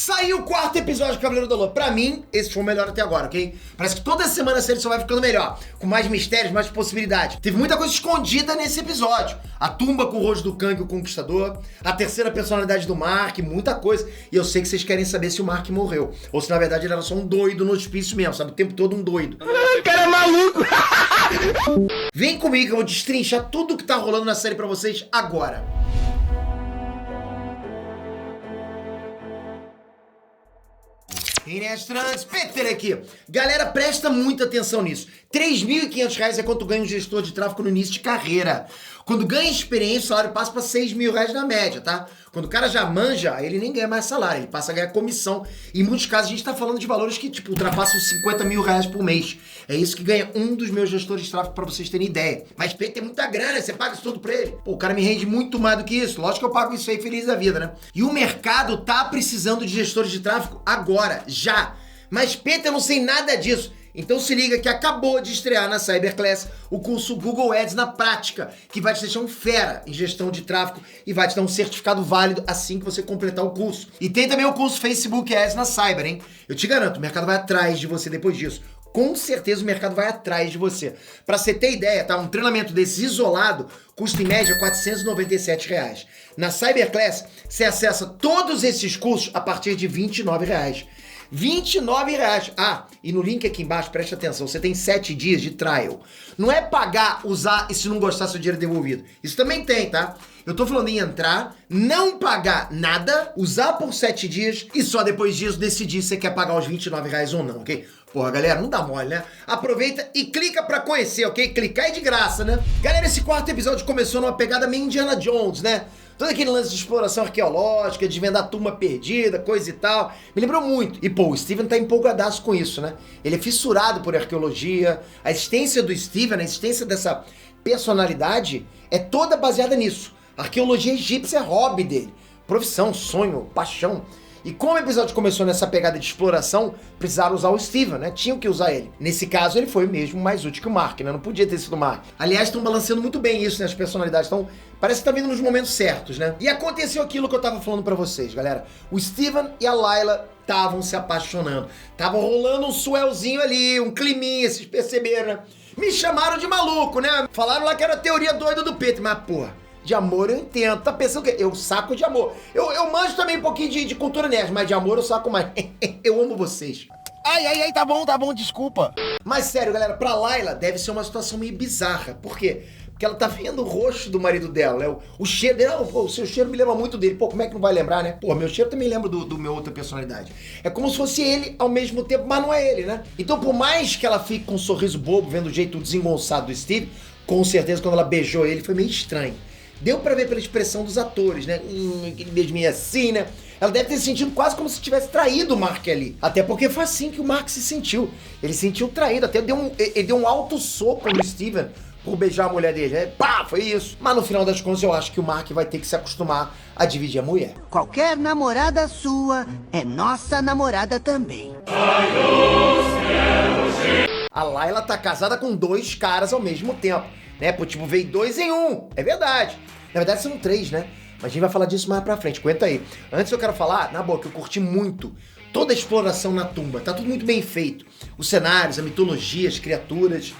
Saiu o quarto episódio de Cavaleiro da Lua. Pra mim, esse foi o melhor até agora, ok? Parece que toda semana a série só vai ficando melhor, com mais mistérios, mais possibilidades. Teve muita coisa escondida nesse episódio. A tumba com o rosto do Kang, o Conquistador, a terceira personalidade do Mark, muita coisa. E eu sei que vocês querem saber se o Mark morreu. Ou se, na verdade, ele era só um doido no hospício mesmo, sabe? O tempo todo um doido. O cara é maluco! Vem comigo que eu vou destrinchar tudo que tá rolando na série pra vocês agora. Inestrantes, Peter aqui. Galera, presta muita atenção nisso. R$3.500 é quanto ganha um gestor de tráfego no início de carreira. Quando ganha experiência, o salário passa para R$6.000 na média, tá? Quando o cara já manja, aí ele nem ganha mais salário, ele passa a ganhar comissão. E em muitos casos a gente tá falando de valores que, tipo, ultrapassam R$50.000 por mês. É isso que ganha um dos meus gestores de tráfego, pra vocês terem ideia. Mas Peter, é muita grana, você paga isso tudo pra ele. Pô, o cara me rende muito mais do que isso. Lógico que eu pago isso aí feliz da vida, né? E o mercado tá precisando de gestores de tráfego agora, já. Mas Peter, eu não sei nada disso. Então se liga que acabou de estrear na Cyberclass o curso Google Ads na prática, que vai te deixar um fera em gestão de tráfego e vai te dar um certificado válido assim que você completar o curso. E tem também o curso Facebook Ads na Cyber, hein? Eu te garanto, o mercado vai atrás de você depois disso. Com certeza o mercado vai atrás de você. Pra você ter ideia, tá? Um treinamento desse isolado custa em média R$497. Na Cyberclass, você acessa todos esses cursos a partir de R$29. R$29. Ah, e no link aqui embaixo, preste atenção, você tem 7 dias de trial. Não é pagar, usar e se não gostar, seu dinheiro é devolvido. Isso também tem, tá? Eu tô falando em entrar, não pagar nada, usar por 7 dias e só depois disso decidir se você quer pagar os R$29 ou não, ok? Porra, galera, não dá mole, né? Aproveita e clica pra conhecer, ok? Clicar é de graça, né? Galera, esse quarto episódio começou numa pegada meio Indiana Jones, né? Todo aquele lance de exploração arqueológica, desvendar a tumba perdida, coisa e tal. Me lembrou muito. E, pô, o Steven tá empolgadaço com isso, né? Ele é fissurado por arqueologia. A existência do Steven, a existência dessa personalidade é toda baseada nisso. A arqueologia egípcia é hobby dele. Profissão, sonho, paixão. E como o episódio começou nessa pegada de exploração, precisaram usar o Steven, né? Tinham que usar ele. Nesse caso, ele foi mesmo mais útil que o Mark, né? Não podia ter sido o Mark. Aliás, estão balanceando muito bem isso, né? As personalidades. Então, parece que tá vindo nos momentos certos, né? E aconteceu aquilo que eu tava falando pra vocês, galera. O Steven e a Layla estavam se apaixonando. Tava rolando um suelzinho ali, um climinha, vocês perceberam, né? Me chamaram de maluco, né? Falaram lá que era a teoria doida do Peter, mas, porra, de amor eu entendo. Tá pensando que eu saco de amor. Eu manjo também um pouquinho de cultura nerd, mas de amor eu saco mais. Eu amo vocês. Ai, tá bom, desculpa. Mas sério, galera, pra Layla deve ser uma situação meio bizarra. Por quê? Porque ela tá vendo o rosto do marido dela, né? O cheiro dele, pô, o seu cheiro me lembra muito dele. Pô, como é que não vai lembrar, né? Pô, meu cheiro também lembra do meu outra personalidade. É como se fosse ele ao mesmo tempo, mas não é ele, né? Então, por mais que ela fique com um sorriso bobo, vendo o jeito desengonçado do Steve, com certeza quando ela beijou ele foi meio estranho. Deu pra ver pela expressão dos atores, né? Aquele beijo meio assim, né? Ela deve ter se sentido quase como se tivesse traído o Mark ali. Até porque foi assim que o Mark se sentiu. Ele se sentiu traído, até ele deu um alto soco no Steven por beijar a mulher dele. Pá, foi isso. Mas no final das contas eu acho que o Mark vai ter que se acostumar a dividir a mulher. Qualquer namorada sua é nossa namorada também. A Layla tá casada com 2 caras ao mesmo tempo, né? Pô, tipo, veio 2 em 1. É verdade. Na verdade são 3, né? Mas a gente vai falar disso mais pra frente, aguenta aí. Antes eu quero falar, na boa, que eu curti muito toda a exploração na tumba. Tá tudo muito bem feito. Os cenários, a mitologia, as criaturas,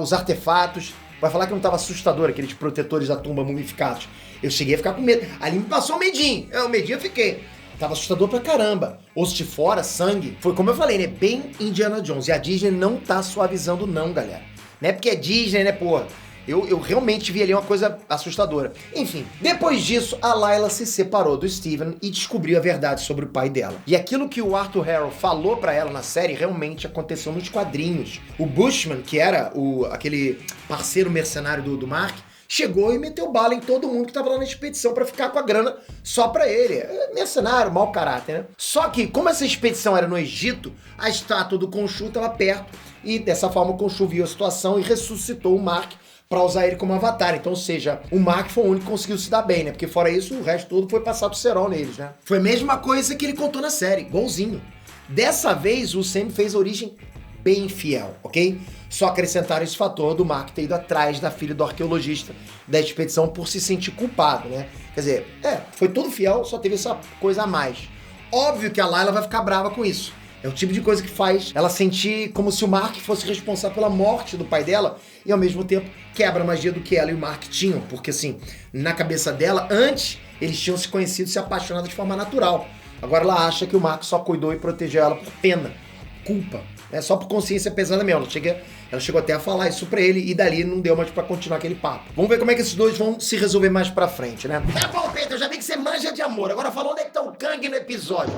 os artefatos. Vai falar que não tava assustador, aqueles protetores da tumba mumificados. Eu cheguei a ficar com medo. Ali me passou um medinho. O medinho eu fiquei. Tava assustador pra caramba. Osso de fora, sangue. Foi como eu falei, né? Bem Indiana Jones. E a Disney não tá suavizando não, galera. Não é porque é Disney, né, porra? Eu realmente vi ali uma coisa assustadora. Enfim, depois disso, a Layla se separou do Steven e descobriu a verdade sobre o pai dela. E aquilo que o Arthur Harrow falou pra ela na série realmente aconteceu nos quadrinhos. O Bushman, que era aquele parceiro mercenário do Mark, chegou e meteu bala em todo mundo que tava lá na expedição pra ficar com a grana só pra ele. Mercenário, mau caráter, né? Só que, como essa expedição era no Egito, a estátua do Khonshu tava perto e dessa forma o Khonshu viu a situação e ressuscitou o Mark pra usar ele como avatar. Então, ou seja, o Mark foi o único que conseguiu se dar bem, né? Porque fora isso, o resto todo foi passado o cerol neles, né? Foi a mesma coisa que ele contou na série, igualzinho. Dessa vez, o Sam fez a origem bem fiel, ok? Só acrescentaram esse fator do Mark ter ido atrás da filha do arqueologista da expedição por se sentir culpado, né? Quer dizer, foi tudo fiel, só teve essa coisa a mais. óbvio que a Layla vai ficar brava com isso. É o tipo de coisa que faz ela sentir como se o Mark fosse responsável pela morte do pai dela e ao mesmo tempo quebra a magia do que ela e o Mark tinham. Porque assim, na cabeça dela, antes eles tinham se conhecido e se apaixonado de forma natural. Agora ela acha que o Mark só cuidou e protegeu ela por pena, culpa. É só por consciência pesada mesmo. Ela chegou até a falar isso pra ele e dali não deu mais pra continuar aquele papo. Vamos ver como é que esses dois vão se resolver mais pra frente, né? Tá bom, Pedro, eu já vi que você manja de amor. Agora fala onde é que tá o Kang no episódio.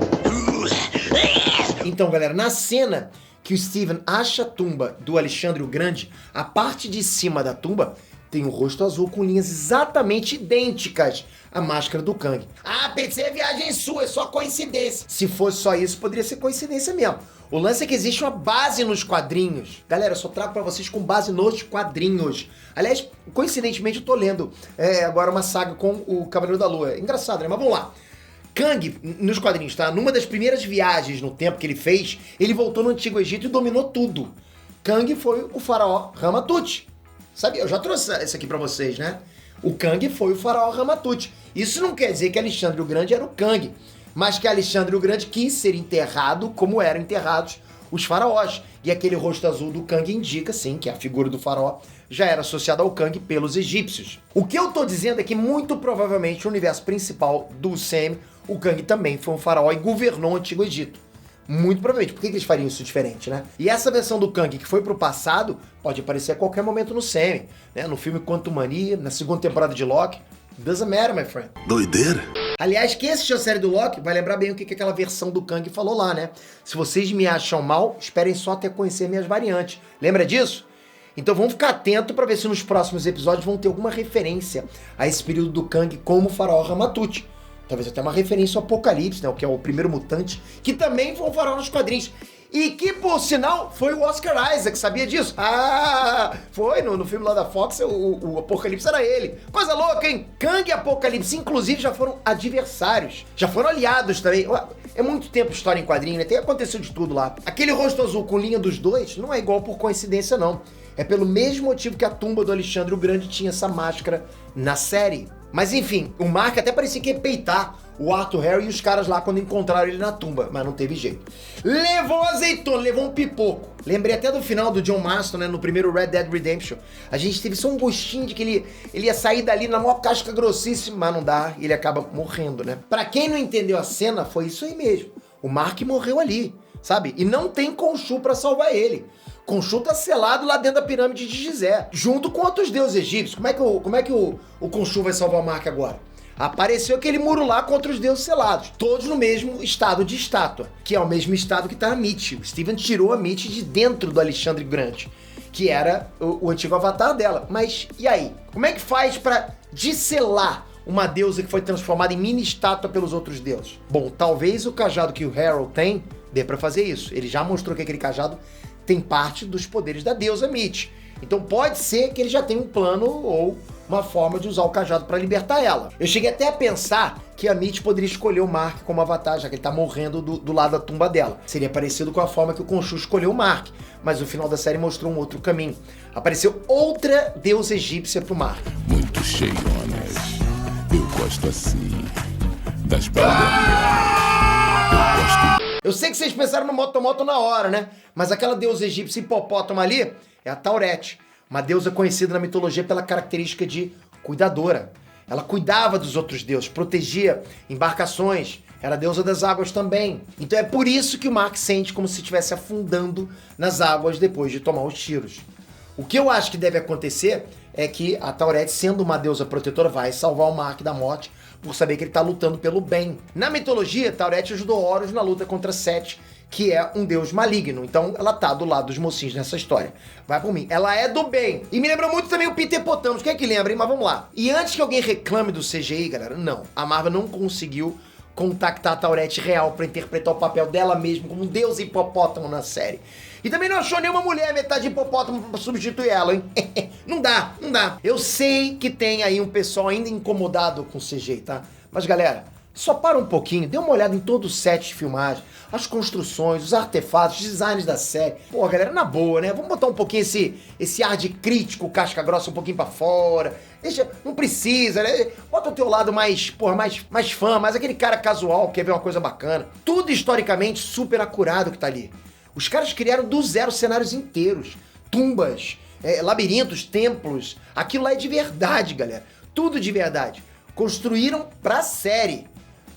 Então, galera, na cena que o Steven acha a tumba do Alexandre o Grande, a parte de cima da tumba tem um rosto azul com linhas exatamente idênticas à máscara do Kang. Ah, pensei é viagem sua, é só coincidência. Se fosse só isso, poderia ser coincidência mesmo. O lance é que existe uma base nos quadrinhos. Galera, eu só trago pra vocês com base nos quadrinhos. Aliás, coincidentemente eu tô lendo agora uma saga com o Cavaleiro da Lua. Engraçado, né? Mas vamos lá. Kang, nos quadrinhos, tá? Numa das primeiras viagens no tempo que ele fez, ele voltou no Antigo Egito e dominou tudo. Kang foi o faraó Ramatut. Sabe, eu já trouxe isso aqui pra vocês, né? O Kang foi o faraó Ramatut. Isso não quer dizer que Alexandre o Grande era o Kang, mas que Alexandre o Grande quis ser enterrado como eram enterrados os faraós. E aquele rosto azul do Kang indica, sim, que a figura do faraó já era associada ao Kang pelos egípcios. O que eu tô dizendo é que muito provavelmente o universo principal do Sam, o Kang também foi um faraó e governou o Antigo Egito. Muito provavelmente. Por que eles fariam isso diferente, né? E essa versão do Kang que foi pro passado pode aparecer a qualquer momento no Sam, né? No filme Quantum Mania, na segunda temporada de Loki. Doesn't matter, my friend. Doideira. Aliás, quem assistiu a série do Loki vai lembrar bem o que aquela versão do Kang falou lá, né? Se vocês me acham mal, esperem só até conhecer minhas variantes. Lembra disso? Então vamos ficar atento para ver se nos próximos episódios vão ter alguma referência a esse período do Kang como o faraó Ramatut. Talvez até uma referência ao Apocalipse, né? O que é o primeiro mutante, que também foi um faraó nos quadrinhos. E que, por sinal, foi o Oscar Isaac, sabia disso? Ah, foi no filme lá da Fox, o Apocalipse era ele. Coisa louca, hein? Kang e Apocalipse, inclusive, já foram adversários. Já foram aliados também. É muito tempo história em quadrinho, né? Tem acontecido de tudo lá. Aquele rosto azul com linha dos dois não é igual por coincidência, não. É pelo mesmo motivo que a tumba do Alexandre o Grande tinha essa máscara na série. Mas enfim, o Mark até parecia que ia peitar o Arthur Harry e os caras lá quando encontraram ele na tumba, mas não teve jeito. Levou azeitona, levou um pipoco. Lembrei até do final do John Marston, né, no primeiro Red Dead Redemption. A gente teve só um gostinho de que ele ia sair dali na maior casca grossíssima, mas não dá, e ele acaba morrendo, né? Pra quem não entendeu a cena, foi isso aí mesmo. O Mark morreu ali, sabe? E não tem Khonshu pra salvar ele. Khonshu tá selado lá dentro da pirâmide de Gizé, junto com outros deuses egípcios. Como é que o Khonshu vai salvar o Mark agora? Apareceu aquele muro lá contra os deuses selados, todos no mesmo estado de estátua, que é o mesmo estado que tá a Mitch. O Steven tirou a Mitch de dentro do Alexandre Grande, que era o antigo avatar dela. Mas e aí? Como é que faz pra desselar uma deusa que foi transformada em mini estátua pelos outros deuses? Bom, talvez o cajado que o Harold tem dê pra fazer isso. Ele já mostrou que aquele cajado tem parte dos poderes da deusa Mitch. Então pode ser que ele já tenha um plano ou uma forma de usar o cajado para libertar ela. Eu cheguei até a pensar que a Mitch poderia escolher o Mark como avatar, já que ele tá morrendo do lado da tumba dela. Seria parecido com a forma que o Khonshu escolheu o Mark, mas o final da série mostrou um outro caminho. Apareceu outra deusa egípcia pro Mark. Muito cheionas. Eu gosto assim. Das paradas. Eu sei que vocês pensaram no Motomoto na hora, né? Mas aquela deusa egípcia hipopótama ali é a Taurete, uma deusa conhecida na mitologia pela característica de cuidadora. Ela cuidava dos outros deuses, protegia embarcações, era a deusa das águas também. Então é por isso que o Mark sente como se estivesse afundando nas águas depois de tomar os tiros. O que eu acho que deve acontecer é que a Taurete, sendo uma deusa protetora, vai salvar o Mark da morte por saber que ele tá lutando pelo bem. Na mitologia, Taurete ajudou Horus na luta contra Sete, que é um deus maligno. Então ela tá do lado dos mocinhos nessa história. Vai por mim. Ela é do bem. E me lembra muito também o Peter Potamos. Quem é que lembra, hein? Mas vamos lá. E antes que alguém reclame do CGI, galera, não. A Marvel não conseguiu contactar a Taurete real pra interpretar o papel dela mesma como um deus hipopótamo na série. E também não achou nenhuma mulher metade hipopótamo pra substituir ela, hein? Não dá, não dá. Eu sei que tem aí um pessoal ainda incomodado com o CGI, tá? Mas galera, só para um pouquinho, dê uma olhada em todo o set de filmagem, as construções, os artefatos, os designs da série. Pô, galera, na boa, né? Vamos botar um pouquinho esse ar de crítico, casca grossa um pouquinho pra fora. Deixa, não precisa, né? Bota o teu lado mais, porra, mais fã, mais aquele cara casual que quer ver uma coisa bacana. Tudo historicamente super acurado que tá ali. Os caras criaram do zero cenários inteiros. Tumbas, labirintos, templos. Aquilo lá é de verdade, galera. Tudo de verdade. Construíram pra série.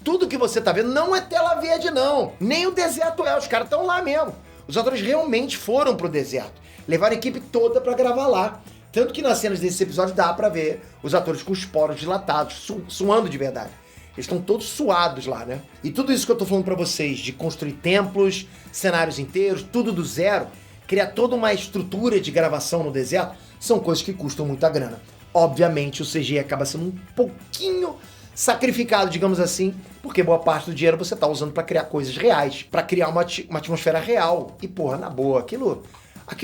Tudo que você tá vendo não é tela verde, não. Nem o deserto é. Os caras estão lá mesmo. Os atores realmente foram pro deserto. Levaram a equipe toda pra gravar lá. Tanto que nas cenas desse episódio dá pra ver os atores com os poros dilatados, suando de verdade. Eles estão todos suados lá, né? E tudo isso que eu tô falando pra vocês, de construir templos, cenários inteiros, tudo do zero, criar toda uma estrutura de gravação no deserto, são coisas que custam muita grana. Obviamente o CGI acaba sendo um pouquinho sacrificado, digamos assim, porque boa parte do dinheiro você tá usando pra criar coisas reais, pra criar uma atmosfera real. E porra, na boa, aquilo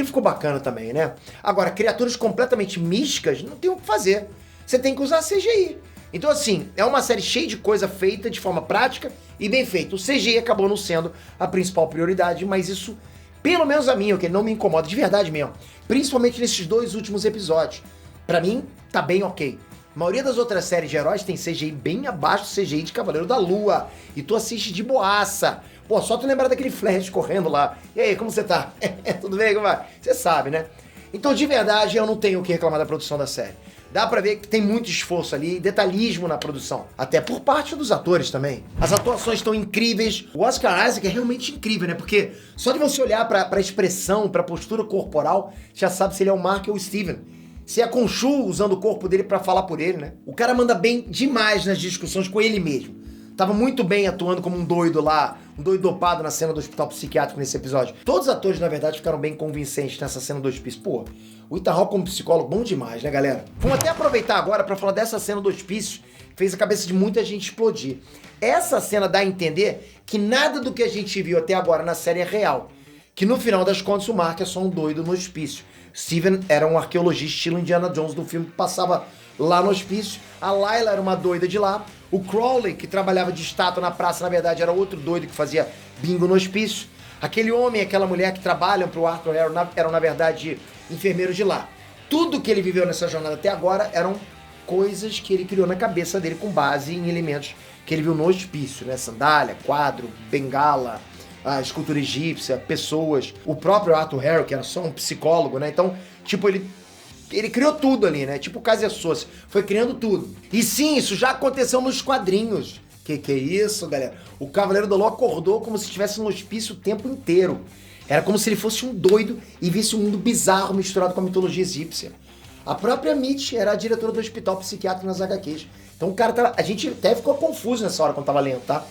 ficou bacana também, né? Agora, criaturas completamente místicas, não tem o que fazer. Você tem que usar CGI. Então assim, é uma série cheia de coisa feita de forma prática e bem feita. O CGI acabou não sendo a principal prioridade, mas isso, pelo menos a mim, o que não me incomoda de verdade mesmo. Principalmente nesses 2 últimos episódios. Pra mim, tá bem ok. A maioria das outras séries de heróis tem CGI bem abaixo do CGI de Cavaleiro da Lua. E tu assiste de boaça. Pô, só tu lembrar daquele Flash correndo lá. E aí, como você tá? Tudo bem? Como vai? Você sabe, né? Então, de verdade, eu não tenho o que reclamar da produção da série. Dá pra ver que tem muito esforço ali, detalhismo na produção. Até por parte dos atores também. As atuações estão incríveis. O Oscar Isaac é realmente incrível, né? Porque só de você olhar pra expressão, pra postura corporal, já sabe se ele é o Mark ou o Steven. Se é a Khonshu usando o corpo dele pra falar por ele, né? O cara manda bem demais nas discussões com ele mesmo. Tava muito bem atuando como um doido lá, um doido dopado na cena do hospital psiquiátrico nesse episódio. Todos os atores, na verdade, ficaram bem convincentes nessa cena do hospício. Pô, o Ethan Hawke como psicólogo, bom demais, né, galera? Vamos até aproveitar agora pra falar dessa cena do hospício, que fez a cabeça de muita gente explodir. Essa cena dá a entender que nada do que a gente viu até agora na série é real. Que no final das contas o Mark é só um doido no hospício. Steven era um arqueologista estilo Indiana Jones do filme que passava lá no hospício. A Layla era uma doida de lá. O Crowley, que trabalhava de estátua na praça, na verdade era outro doido que fazia bingo no hospício. Aquele homem e aquela mulher que trabalham pro Arthur eram na verdade enfermeiros de lá. Tudo que ele viveu nessa jornada até agora eram coisas que ele criou na cabeça dele com base em elementos que ele viu no hospício, né? Sandália, quadro, bengala, a escultura egípcia, pessoas, o próprio Arthur Harrow, que era só um psicólogo, né? Então, tipo, ele criou tudo ali, né? Tipo o Casa Sosse, foi criando tudo. E sim, isso já aconteceu nos quadrinhos. Que é isso, galera? O Cavaleiro da Lua acordou como se estivesse no hospício o tempo inteiro. Era como se ele fosse um doido e visse um mundo bizarro misturado com a mitologia egípcia. A própria Mitch era a diretora do hospital psiquiátrico nas HQs. Então o cara a gente até ficou confuso nessa hora quando tava lendo, tá?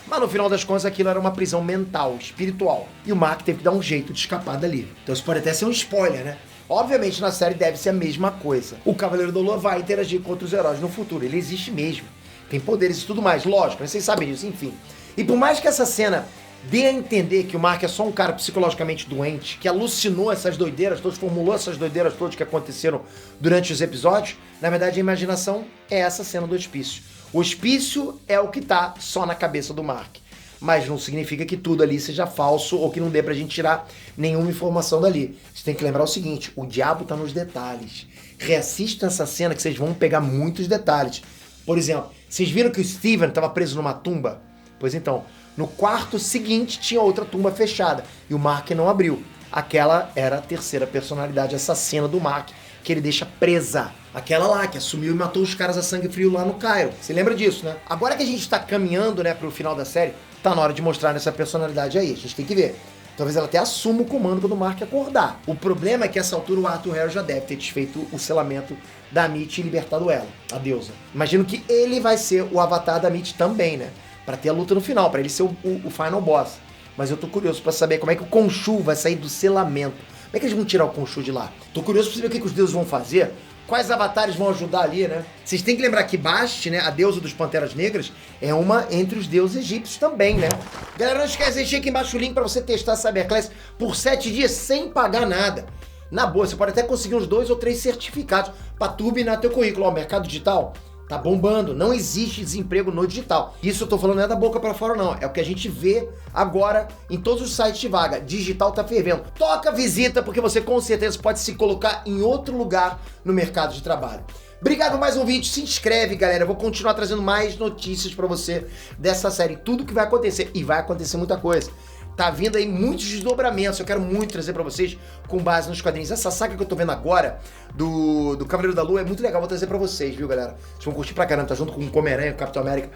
Mas no final das contas aquilo era uma prisão mental, espiritual. E o Mark teve que dar um jeito de escapar dali. Então isso pode até ser um spoiler, né? Obviamente na série deve ser a mesma coisa. O Cavaleiro da Lua vai interagir com outros heróis no futuro. Ele existe mesmo. Tem poderes e tudo mais, lógico, vocês sabem disso, enfim. E por mais que essa cena dê a entender que o Mark é só um cara psicologicamente doente, que alucinou essas doideiras todas, formulou essas doideiras todas que aconteceram durante os episódios, na verdade a imaginação é essa cena do hospício. O hospício é o que tá só na cabeça do Mark. Mas não significa que tudo ali seja falso ou que não dê pra gente tirar nenhuma informação dali. Você tem que lembrar o seguinte, o diabo tá nos detalhes. Reassistam essa cena que vocês vão pegar muitos detalhes. Por exemplo, vocês viram que o Steven estava preso numa tumba? Pois então, no quarto seguinte tinha outra tumba fechada e o Mark não abriu. Aquela era a terceira personalidade assassina do Mark, que ele deixa presa. Aquela lá que assumiu e matou os caras a sangue frio lá no Cairo. Você lembra disso, né? Agora que a gente tá caminhando, né, pro final da série, tá na hora de mostrar essa personalidade aí. A gente tem que ver. Talvez ela até assuma o comando quando o Mark acordar. O problema é que a essa altura o Arthur Harrow já deve ter desfeito o selamento da Mitch e libertado ela, a deusa. Imagino que ele vai ser o avatar da Mitch também, né? Pra ter a luta no final, pra ele ser o final boss. Mas eu tô curioso pra saber como é que o Khonshu vai sair do selamento. Como é que eles vão tirar o Khonshu de lá? Tô curioso pra saber o que os deuses vão fazer. Quais avatares vão ajudar ali, né? Vocês têm que lembrar que Bast, né, a deusa dos Panteras Negras, é uma entre os deuses egípcios também, né? Galera, não esquece, deixei aqui embaixo o link pra você testar a Cyberclass por 7 dias sem pagar nada. Na boa, você pode até conseguir uns 2 ou 3 certificados pra turbinar teu currículo. Ó, mercado digital, Tá bombando, não existe desemprego no digital. Isso eu tô falando não é da boca pra fora não, é o que a gente vê agora em todos os sites de vaga. Digital tá fervendo. Toca visita, porque você com certeza pode se colocar em outro lugar no mercado de trabalho. Obrigado por mais um vídeo, se inscreve galera, eu vou continuar trazendo mais notícias pra você dessa série, tudo que vai acontecer, e vai acontecer muita coisa. Tá vindo aí muitos desdobramentos, eu quero muito trazer pra vocês com base nos quadrinhos. Essa saga que eu tô vendo agora, do Cavaleiro da Lua, é muito legal, vou trazer pra vocês, viu galera? Vocês vão curtir pra caramba, tá junto com o Homem-Aranha, o Capitão América.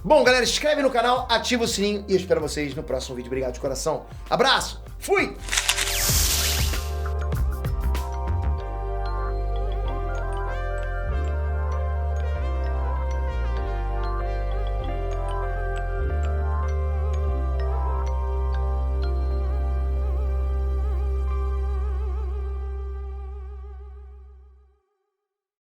Bom galera, inscreve no canal, ativa o sininho e eu espero vocês no próximo vídeo. Obrigado de coração, abraço, fui!